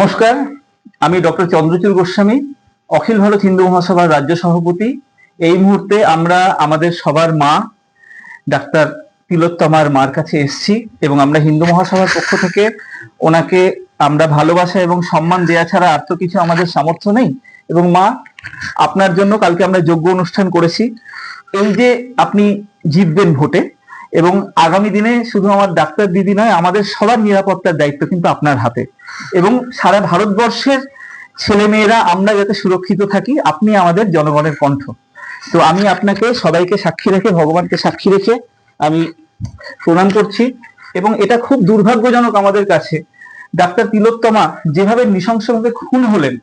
নমস্কার, আমি ডক্টর চন্দ্রচূড় গোস্বামী, অখিল ভারত হিন্দু মহাসভার রাজ্য সভাপতি। এই মুহূর্তে আমরা আমাদের সবার মা ডাক্তার তিলোত্তমার মার কাছে এসেছি এবং আমরা হিন্দু মহাসভার পক্ষ থেকে ওনাকে আমরা ভালোবাসা এবং সম্মান দেওয়া ছাড়া আর তো কিছু আমাদের সামর্থ্য নেই। এবং মা, আপনার জন্য কালকে আমরা যজ্ঞ অনুষ্ঠান করেছি। এই যে আপনি জিতবেন ভোটে, এবং আগামী দিনে শুধু আমার ডাক্তার দিদি নয়, আমাদের সবার নিরাপত্তার দায়িত্ব কিন্তু আপনার হাতে। এবং সারা ভারতবর্ষের ছেলে মেয়েরা আমরা যাতে সুরক্ষিত থাকি, আপনি আমাদের জনগণের কণ্ঠ। তো আমি আপনাকে সবাইকে সাক্ষী রেখে, ভগবানকে সাক্ষী রেখে আমি প্রণাম করছি। এবং এটা খুব দুর্ভাগ্যজনক আমাদের কাছে, ডাক্তার তিলোত্তমা যেভাবে নৃশংসভাবে খুন হলেন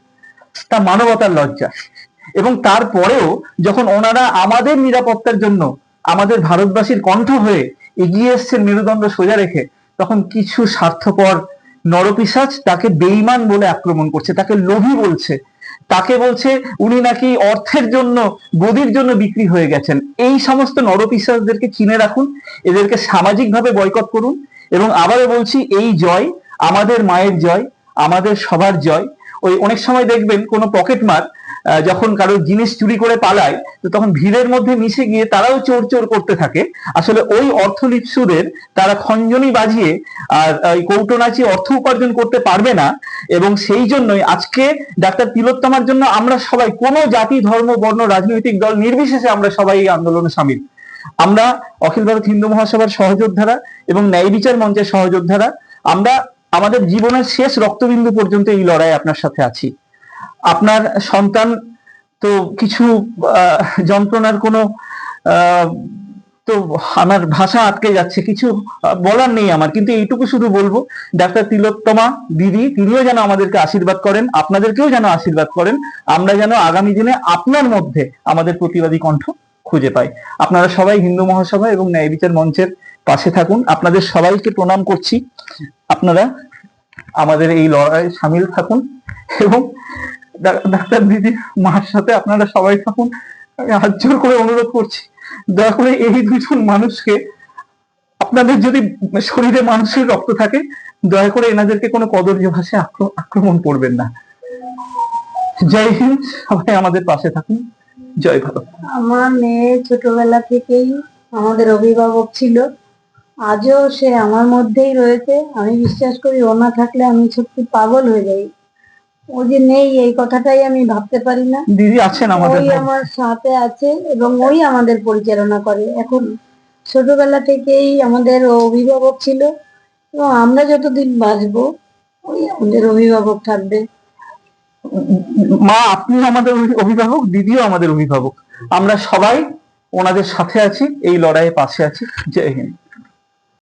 তা মানবতার লজ্জা। এবং তারপরেও যখন ওনারা আমাদের নিরাপত্তার জন্য আমাদের ভারতবাসীর কণ্ঠ হয়ে এগিয়ে এসছেন মেরুদণ্ড সোজা রেখে, তখন কিছু স্বার্থপর নরপিশাচ তাকে বেঈমান বলে আক্রমণ করছে, তাকে লোভী বলছে, তাকে বলছে উনি নাকি অর্থের জন্য, গদির জন্য বিক্রি হয়ে গেছেন। এই সমস্ত নরপিশাচদেরকে চিনে রাখুন, এদেরকে সামাজিকভাবে বয়কট করুন। এবং আবারও বলছি, এই জয় আমাদের মায়ের জয়, আমাদের সবার জয়। ওই অনেক সময় দেখবেন কোনো পকেটমার যখন কারো জিনিস চুরি করে পালায়, তো তখন ভিড়ের মধ্যে মিশে গিয়ে তারাও চোর চোর করতে থাকে। আসলে ওই অর্থলিপ্সুদের তারা খঞ্জনি বাজিয়ে আর ওই কৌটো নাচিয়ে অর্থ উপার্জন করতে পারবে না। এবং সেই জন্যই আজকে ডাক্তার তিলোত্তমার জন্য আমরা সবাই, কোনো জাতি, ধর্ম, বর্ণ, রাজনৈতিক দল নির্বিশেষে আমরা সবাই এই আন্দোলনে সামিল। আমরা অখিল ভারত হিন্দু মহাসভার সহযোদ্ধারা এবং ন্যায় বিচার মঞ্চের সহযোদ্ধারা, আমরা আমাদের জীবনের শেষ রক্তবিন্দু পর্যন্ত এই লড়াই আপনার সাথে আছি। আপনার সন্তান তো কিছু যন্ত্রণার কোনো তো আমার ভাষা আটকে যাচ্ছে, কিছু বলার নেই আমার, কিন্তু এইটুকু শুধু বলবো, ডাক্তার তিলোত্তমা দিদি তিনিও যেন আমাদেরকে আশীর্বাদ করেন, আপনাদেরকেও যেন আশীর্বাদ করেন। আমরা যেন আগামী দিনে আপনার মধ্যে আমাদের প্রতিবাদী কণ্ঠ খুঁজে পাই। আপনারা সবাই হিন্দু মহাসভা এবং ন্যায় বিচার মঞ্চের পাশে থাকুন। আপনাদের সবাইকে প্রণাম করছি। আপনারা আমাদের এই লড়াইয়ে সামিল থাকুন এবং ডাক্তার দিদি মার সাথে আপনারা সবাই থাকুন। আমি হাত জোর করে অনুরোধ করছি, দয়া করে এই দুজন মানুষকে, আপনাদের যদি শরীরে মানুষের রক্ত থাকে, দয়া করে এনাদেরকে কোনো কদর্য ভাষায় আক্রমণ করবেন না। জয় হিন্দ, সবাই আমাদের পাশে থাকুন। জয় ভারত। আমার মেয়ে ছোটবেলা থেকেই আমাদের অভিভাবক ছিল, আজও সে আমার মধ্যেই রয়েছে। আমি বিশ্বাস করি ও না থাকলে আমি সত্যি পাগল হয়ে যাই। ও যে নেই এই কথাটাই আমি ভাবতে পারি না। দিদি আছেন আমাদের, ওই আমার সাথে আছে এবং ওই আমাদের পরিচালনা করে। এখন ছোটবেলা থেকেই আমাদের অভিভাবক ছিল এবং আমরা যতদিন বাঁচবো ওই আমাদের অভিভাবক থাকবে। মা, আপনি আমাদের অভিভাবক, দিদিও আমাদের অভিভাবক। আমরা সবাই ওনাদের সাথে আছি, এই লড়াইয়ে পাশে আছি। জয় হিন্দ।